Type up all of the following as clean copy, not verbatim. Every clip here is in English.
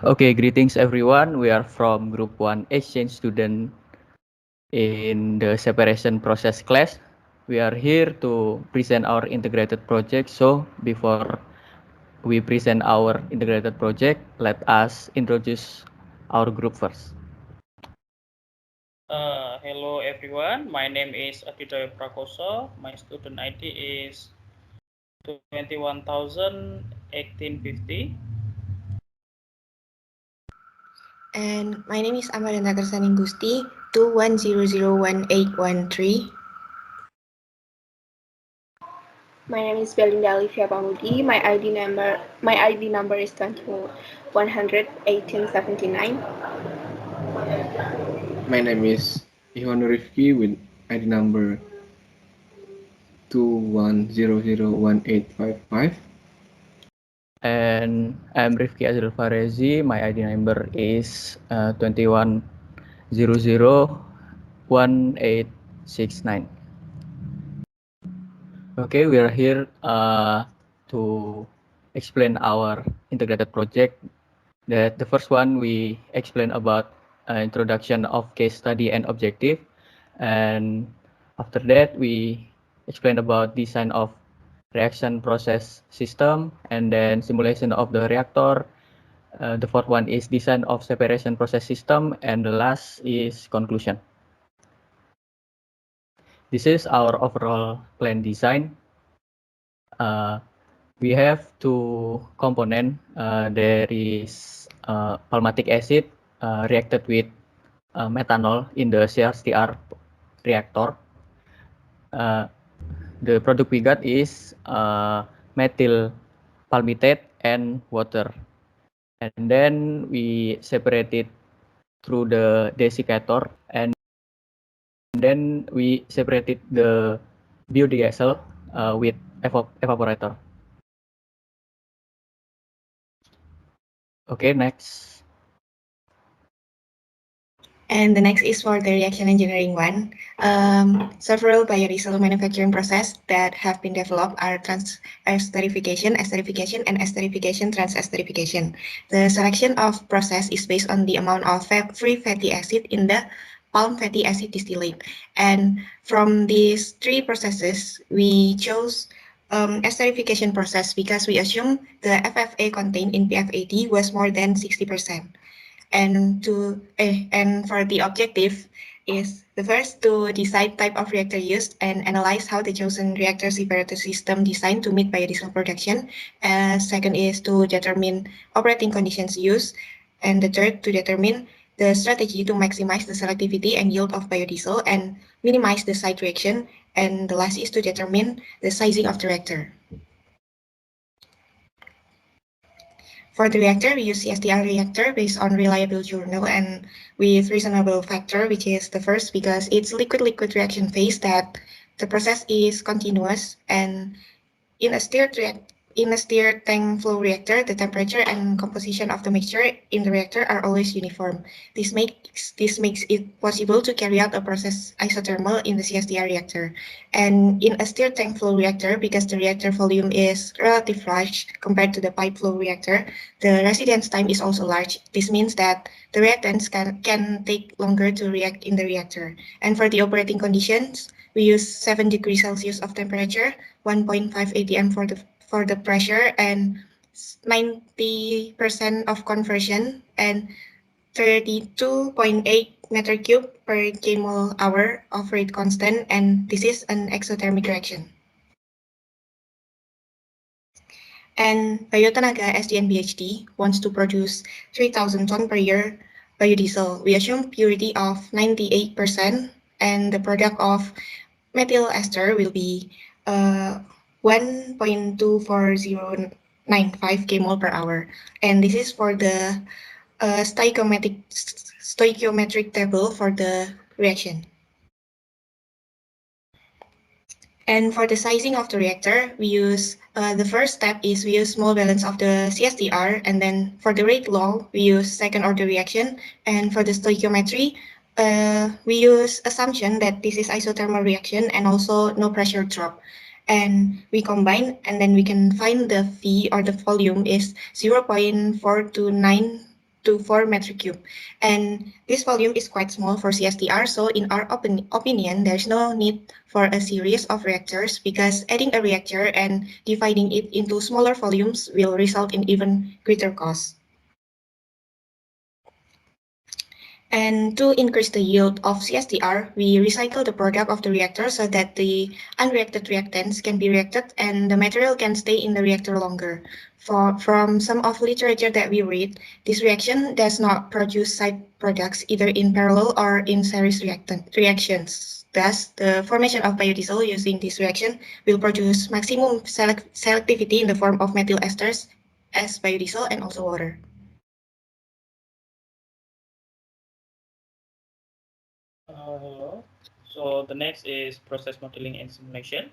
Okay, greetings everyone. We are from Group 1 Exchange student in the separation process class. We are here to present our integrated project. So before we present our integrated project, let us introduce our group first. Hello everyone, my name is Adidoyo Prakoso. My student ID is 21,1850. And my name is Amarenda Kersaning Gusti, 21001813. My name is Belinda Olivia Pamudi. My ID number is 21001879. My name is Iwan Rifki with ID number 21001855. And I'm Rifki Azril Farezi. My ID number is 21001869. Okay, we are here to explain our integrated project. The first one we explain about introduction of case study and objective, and after that we explain about design of reaction process system, and then simulation of the reactor. The fourth one is design of separation process system, and the last is conclusion. This is our overall plan design. We have two components. There is palmatic acid reacted with methanol in the CRCR reactor. The product we got is methyl palmitate and water. And then we separate it through the desiccator, and then we separated the biodiesel with evaporator. Okay, next. And the next is for the reaction engineering one. Several biodiesel manufacturing process that have been developed are trans-esterification, esterification, and esterification, trans-esterification. The selection of process is based on the amount of free fatty acid in the palm fatty acid distillate. And from these three processes, we chose esterification process because we assume the FFA contained in PFAD was more than 60%. And for the objective is the first to decide type of reactor used and analyze how the chosen reactor separator system designed to meet biodiesel production. Second is to determine operating conditions used, and the third to determine the strategy to maximize the selectivity and yield of biodiesel and minimize the side reaction. And the last is to determine the sizing of the reactor. For the reactor, we use CSTR reactor based on reliable journal and with reasonable factor, which is the first because it's liquid-liquid reaction phase that the process is continuous, and in a stirred tank flow reactor, the temperature and composition of the mixture in the reactor are always uniform. This makes it possible to carry out a process isothermal in the CSTR reactor. And in a stirred tank flow reactor, because the reactor volume is relatively large compared to the pipe flow reactor, the residence time is also large. This means that the reactants can take longer to react in the reactor. And for the operating conditions, we use 7 degrees Celsius of temperature, 1.5 atm for the pressure, and 90% of conversion, and 32.8 meter cube per kmol hour of rate constant, and this is an exothermic reaction. And Biotanaga SDN BHD wants to produce 3,000 ton per year biodiesel. We assume purity of 98%, and the product of methyl ester will be 1.24095 kmol per hour. And this is for the stoichiometric table for the reaction. And for the sizing of the reactor, we use the first step is we use small balance of the CSTR, and then for the rate law, we use second order reaction, and for the stoichiometry, we use assumption that this is isothermal reaction and also no pressure drop. And we combine, and then we can find the V or the volume is 0.429 to 4 metric cube. And this volume is quite small for CSTR, so in our opinion, there's no need for a series of reactors because adding a reactor and dividing it into smaller volumes will result in even greater costs. And to increase the yield of CSTR, we recycle the product of the reactor so that the unreacted reactants can be reacted and the material can stay in the reactor longer. From some of literature that we read, this reaction does not produce side products either in parallel or in series reactions. Thus, the formation of biodiesel using this reaction will produce maximum selectivity in the form of methyl esters as biodiesel and also water. Hello. So the next is process modeling and simulation.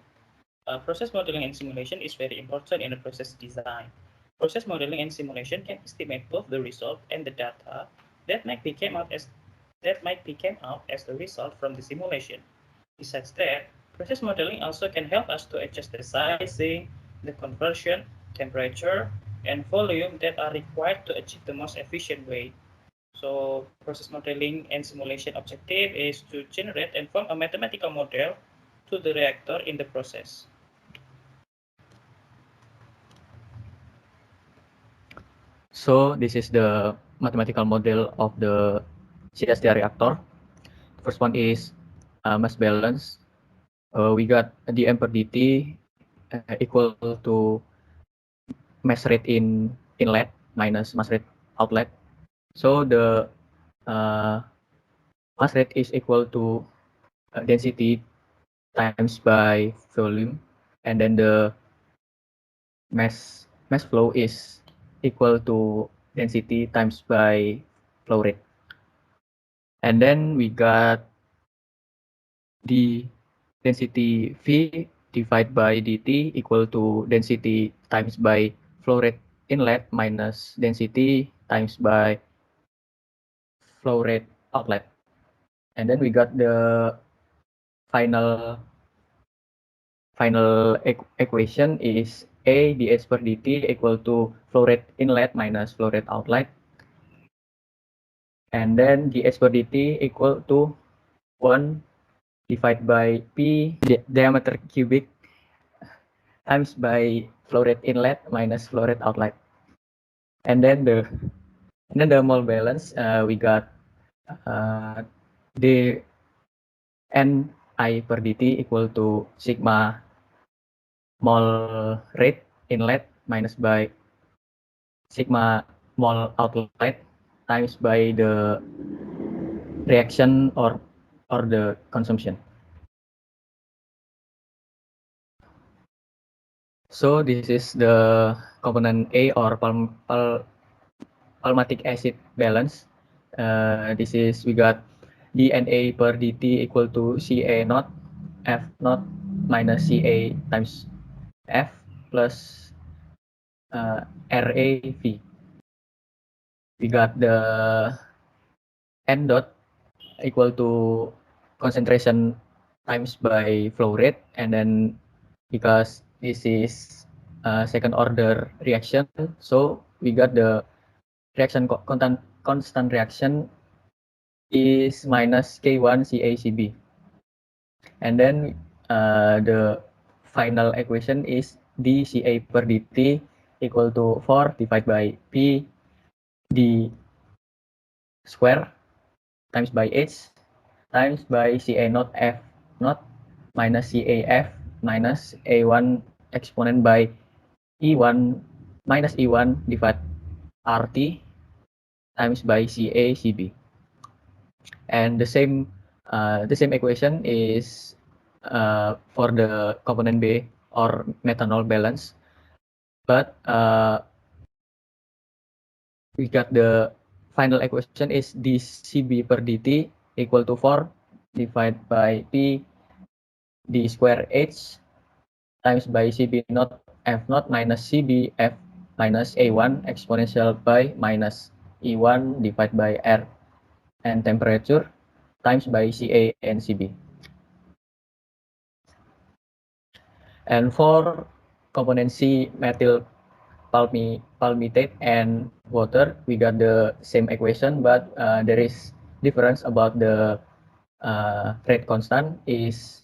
Process modeling and simulation is very important in the process design. Process modeling and simulation can estimate both the result and the data that might be came out as the result from the simulation. Besides that, process modeling also can help us to adjust the sizing, the conversion, temperature, and volume that are required to achieve the most efficient way. So process modeling and simulation objective is to generate and form a mathematical model to the reactor in the process. So this is the mathematical model of the CSTR reactor. The first one is mass balance. We got dm per dt equal to mass rate in inlet minus mass rate outlet. So the mass rate is equal to density times by volume, and then the mass flow is equal to density times by flow rate. And then we got the density V divided by dt equal to density times by flow rate inlet minus density times by flow rate outlet. And then we got the final equation is A dH per dt equal to flow rate inlet minus flow rate outlet. And then dH per dt equal to 1 divided by P diameter cubic times by flow rate inlet minus flow rate outlet. And then the mole balance, we got the Ni per dt equal to sigma mole rate inlet minus by sigma mole outlet times by the reaction or the consumption. So this is the component A or palmatic acid balance. This is we got dNA per dt equal to Ca naught F naught minus Ca times F plus RAV. We got the N dot equal to concentration times by flow rate, and then because this is second order reaction, so we got the reaction constant reaction is minus K1 CaCb. And then the final equation is dCa per dt equal to 4 divided by P d square times by H times by Ca naught F naught minus CaF minus A1 exponent by E1 minus E1 divided RT times by CaCb. And the same equation is for the component B or methanol balance, but we got the final equation is dCb per dt equal to 4 divided by P d square H times by Cb naught F naught minus Cb F minus A1 exponential by minus E1 divided by R and temperature times by Ca and Cb. And for component C methyl palmitate and water, we got the same equation, but there is difference about the rate constant is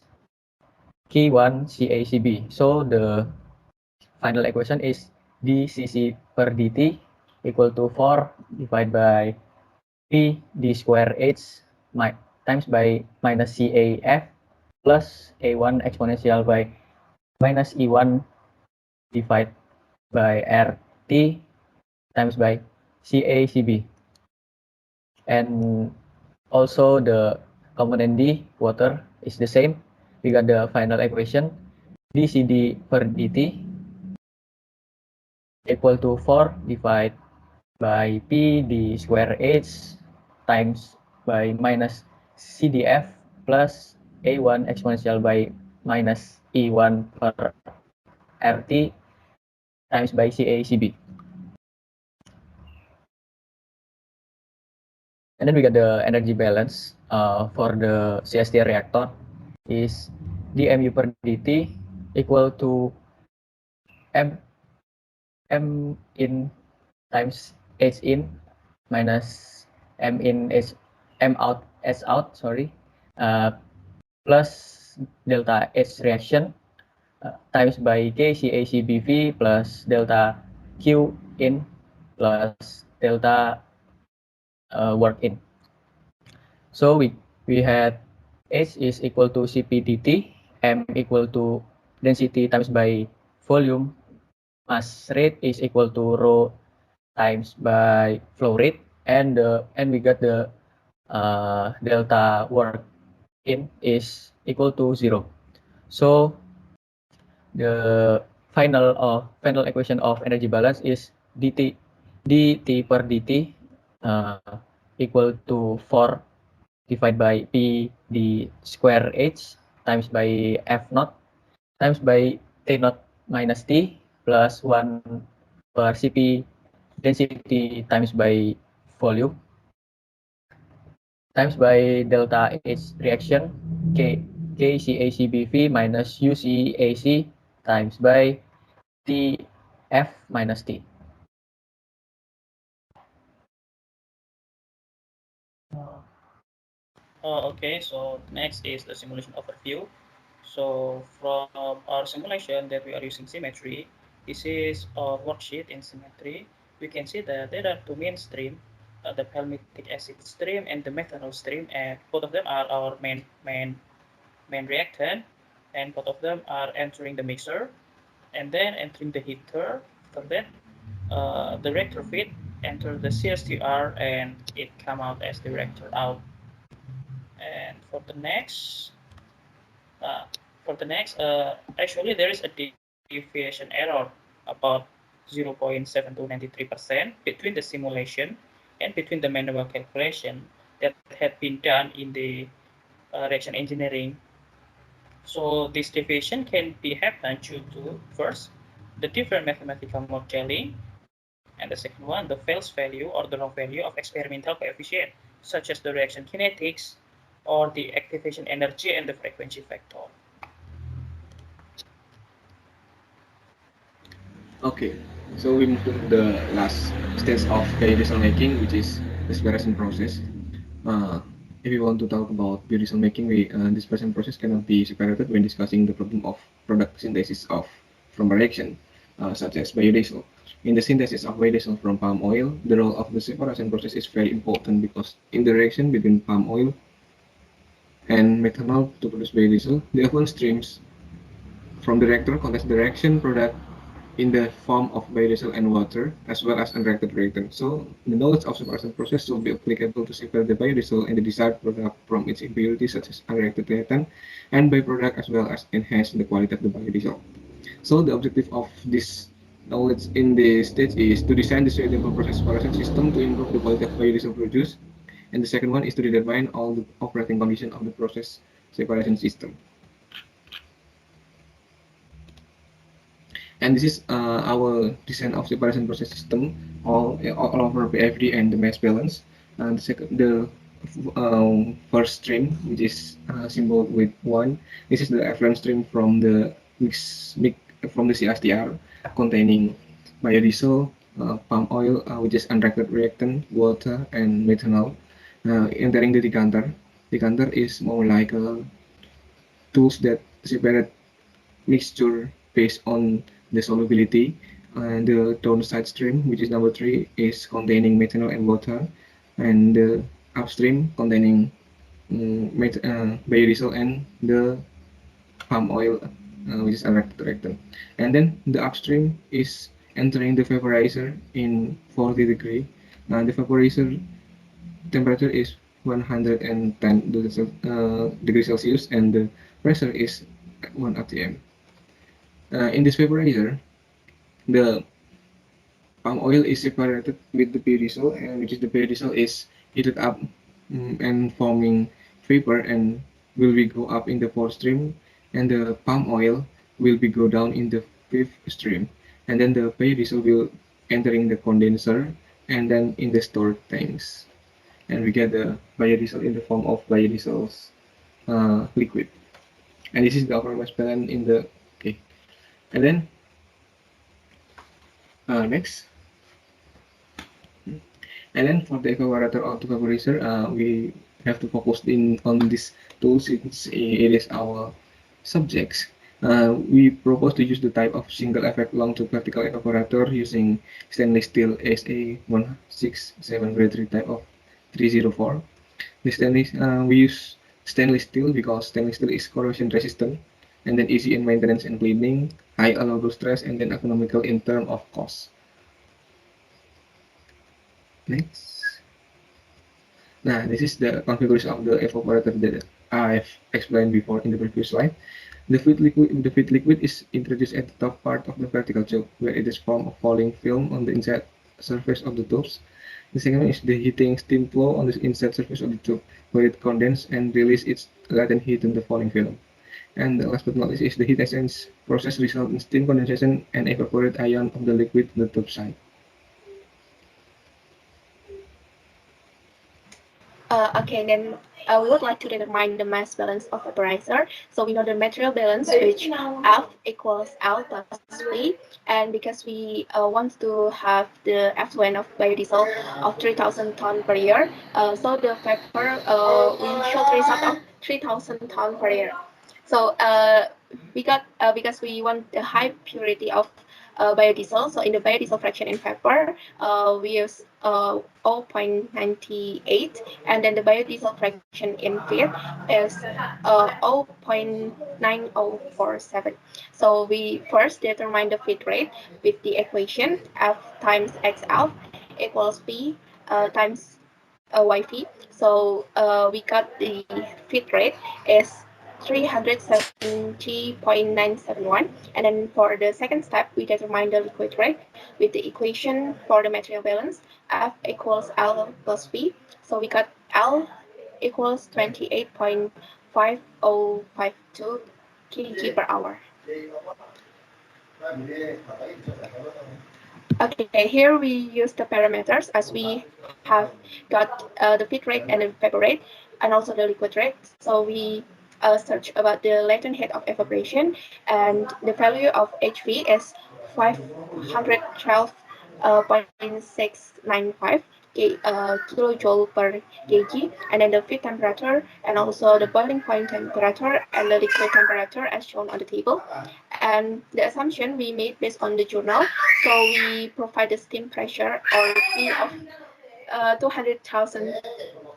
K1 CaCb. So the final equation is dCc per dt equal to 4 divided by P d square H times by minus CAF plus A1 exponential by minus E1 divided by RT times by CaCb. And also the component D, water, is the same. We got the final equation dCd per dt equal to 4 divided by P d square H times by minus CDF plus A1 exponential by minus E1 per RT times by CaCb. And then we got the energy balance for the CST reactor is dMu per dt equal to M in times H in minus M in H M out S out, sorry, plus delta H reaction times by K CaCbV plus delta Q in plus delta work in. So we had H is equal to Cp dt, M equal to density times by volume, mass rate is equal to rho times by flow rate, and we got the delta work in is equal to 0. So the final equation of energy balance is dt per dt equal to 4 divided by P d square H times by F naught times by T naught minus T plus 1 per Cp density times by volume times by delta H reaction KCACBV minus UCAC times by TF minus T. Okay, so next is the simulation overview. So from our simulation that we are using symmetry, this is our worksheet in symmetry. We can see that there are two main streams, the palmitic acid stream and the methanol stream, and both of them are our main reactant, and both of them are entering the mixer and then entering the heater. After that, the reactor feed enter the CSTR and it come out as the reactor out. And for the next, actually there is a deviation error about 0.7293% between the simulation and between the manual calculation that had been done in the reaction engineering. So this deviation can be happen due to, first, the different mathematical modeling, and the second one, the false value or the wrong value of experimental coefficient, such as the reaction kinetics or the activation energy and the frequency factor. Okay, so we move to the last stage of biodiesel making, which is the separation process. If we want to talk about biodiesel making, this separation process cannot be separated when discussing the problem of product synthesis from a reaction, such as biodiesel. In the synthesis of biodiesel from palm oil, the role of the separation process is very important because in the reaction between palm oil and methanol to produce biodiesel, the effluent streams from the reactor contains the reaction product in the form of biodiesel and water, as well as unreacted reactant. So the knowledge of separation process should be applicable to separate the biodiesel and the desired product from its impurities, such as unreacted reactant and byproduct, as well as enhance the quality of the biodiesel. So the objective of this knowledge in this stage is to design the suitable process separation system to improve the quality of biodiesel produced. And the second one is to determine all the operating conditions of the process separation system. And this is our design of separation process system all over PFD and the mass balance. And the first stream, which is symbolized with 1, this is the effluent stream from the from the CSTR containing biodiesel, palm oil, which is unreacted reactant, water, and methanol, entering the decanter. Decanter is more like tools that separate mixture based on the solubility. And the downside stream, which is number 3, is containing methanol and water, and the upstream containing biodiesel and the palm oil, which is unreacted reactant. And then the upstream is entering the vaporizer in 40 degree. The vaporizer temperature is 110 degrees Celsius, and the pressure is 1 atm. In this vaporizer, the palm oil is separated with the biodiesel, and which is the biodiesel is heated up and forming vapor, and will be go up in the fourth stream, and the palm oil will be go down in the fifth stream, and then the biodiesel will entering the condenser and then in the stored tanks, and we get the biodiesel in the form of biodiesel's liquid. And this is the overall mass balance in the okay. And then next. And then for the evaporator or the vaporizer, we have to focus on this tool since it is our subjects. We propose to use the type of single effect long tube vertical evaporator using stainless steel SA167 grade 3 type of 304. The stainless, we use stainless steel because stainless steel is corrosion resistant, and then easy in maintenance and cleaning, high allowable stress, and then economical in terms of cost. Next. Now, this is the configuration of the evaporator that I've explained before in the previous slide. The feed liquid is introduced at the top part of the vertical tube, where it is formed of falling film on the inside surface of the tubes. The second one is the heating steam flow on the inside surface of the tube, where it condenses and releases its latent heat in the falling film. And the last but not least is the heat exchange process result in steam condensation and evaporate ion of the liquid on the tube side. Okay, then we would like to determine the mass balance of vaporizer. So we know the material balance, which F equals L plus V, and because we want to have the effluent of biodiesel of 3,000 ton per year, so the vapor we should result of 3,000 ton per year. So we got because we want the high purity of biodiesel. So in the biodiesel fraction in vapor, we use 0.98, and then the biodiesel fraction in feed is 0.9047. So we first determine the feed rate with the equation F times XF equals P times YV. So we got the feed rate is 370.971, and then for the second step we determine the liquid rate with the equation for the material balance F equals L plus V. So we got L equals 28.5052 kg per hour. Okay, here we use the parameters as we have got the feed rate and the vapor rate and also the liquid rate. So we search about the latent heat of evaporation, and the value of HV is 512.695 kilojoule per kg, and then the feed temperature and also the boiling point temperature and the liquid temperature as shown on the table. And the assumption we made based on the journal, so we provide the steam pressure or P of 200,000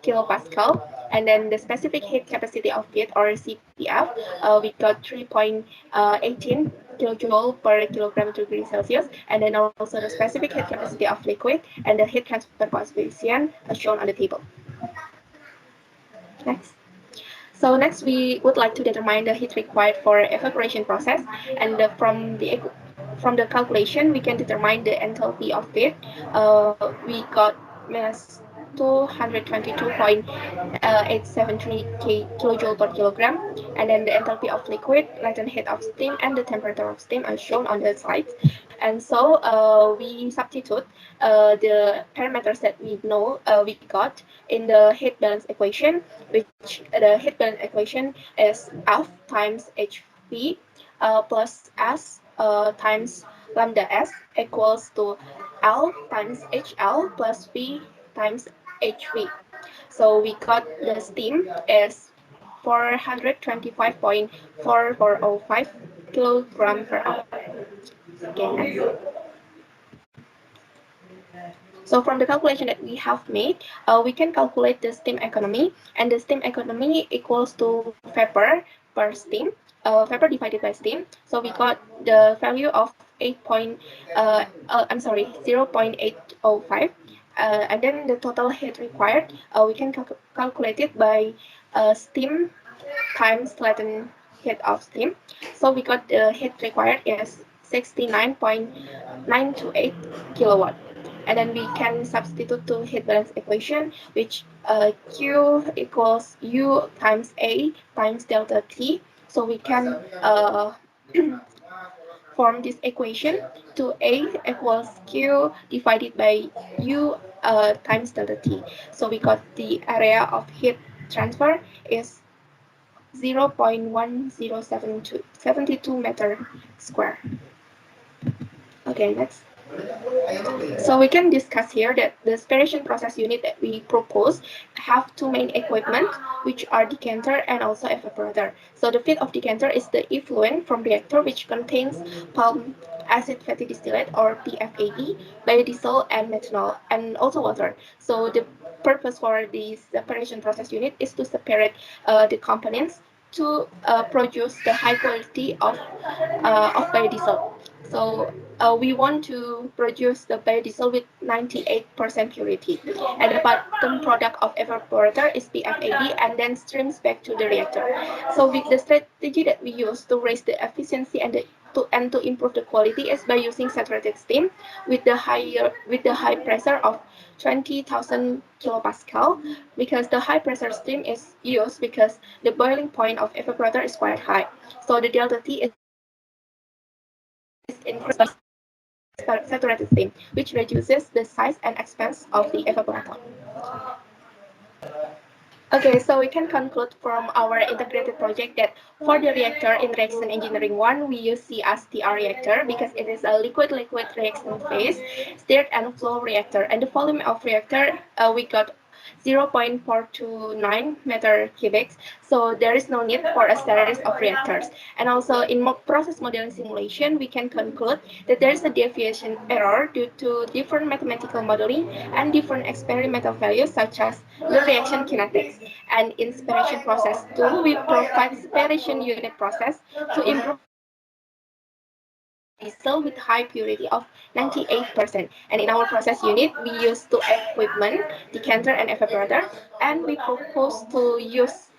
kilopascal, and then the specific heat capacity of feed or CPF, we got 3.18 kilojoule per kilogram degree Celsius, and then also the specific heat capacity of liquid and the heat transfer coefficient as shown on the table. Next. So next we would like to determine the heat required for evaporation process, and from the calculation we can determine the enthalpy of feed. We got mass 222.873 kilojoule per kilogram, and then the enthalpy of liquid, latent heat of steam, and the temperature of steam are shown on the slide. And so we substitute the parameters that we know we got in the heat balance equation, which the heat balance equation is F times HV plus S times lambda S equals to L times HL plus V times HV. So we got the steam is 425.4405 kilogram per hour. Okay, next. So from the calculation that we have made, we can calculate the steam economy, and the steam economy equals to vapor per steam, vapor divided by steam. So we got the value of 0.805, and then the total heat required, we can calculate it by steam times latent heat of steam. So we got the heat required is 69.928 kilowatt. And then we can substitute to heat balance equation, which Q equals U times A times delta T. So we can form this equation to A equals Q divided by U times delta T. So we got the area of heat transfer is 0.1072 meter square. Okay, next. So we can discuss here that the separation process unit that we propose have two main equipment, which are decanter and also evaporator. So the feed of decanter is the effluent from reactor, which contains palm acid fatty distillate or PFAD, biodiesel and methanol, and also water. So the purpose for this separation process unit is to separate the components to produce the high quality of biodiesel. So we want to produce the biodiesel with 98% purity. And the bottom product of evaporator is PFAD and then streams back to the reactor. So with the strategy that we use to raise the efficiency and to improve the quality is by using saturated steam with the high pressure of 20,000 kilopascal, because the high pressure steam is used because the boiling point of evaporator is quite high. So the delta T is increased by saturated steam, which reduces the size and expense of the evaporator. Okay, so we can conclude from our integrated project that for the reactor in reaction engineering 1, we use CSTR reactor because it is a liquid-liquid reaction phase, stirred and flow reactor. And the volume of reactor, we got 0.429 meter cubic. So there is no need for a series of reactors. And also in process modeling simulation, we can conclude that there is a deviation error due to different mathematical modeling and different experimental values such as the reaction kinetics. And in separation process 2, we provide separation unit process to improve diesel with high purity of 98%. And in our process unit, we use two equipment, decanter and evaporator, and we propose to use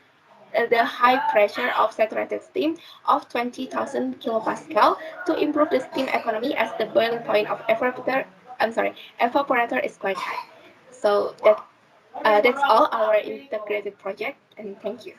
the high pressure of saturated steam of 20,000 kilopascal to improve the steam economy as the boiling point of evaporator is quite high. So that's all our integrated project, and thank you.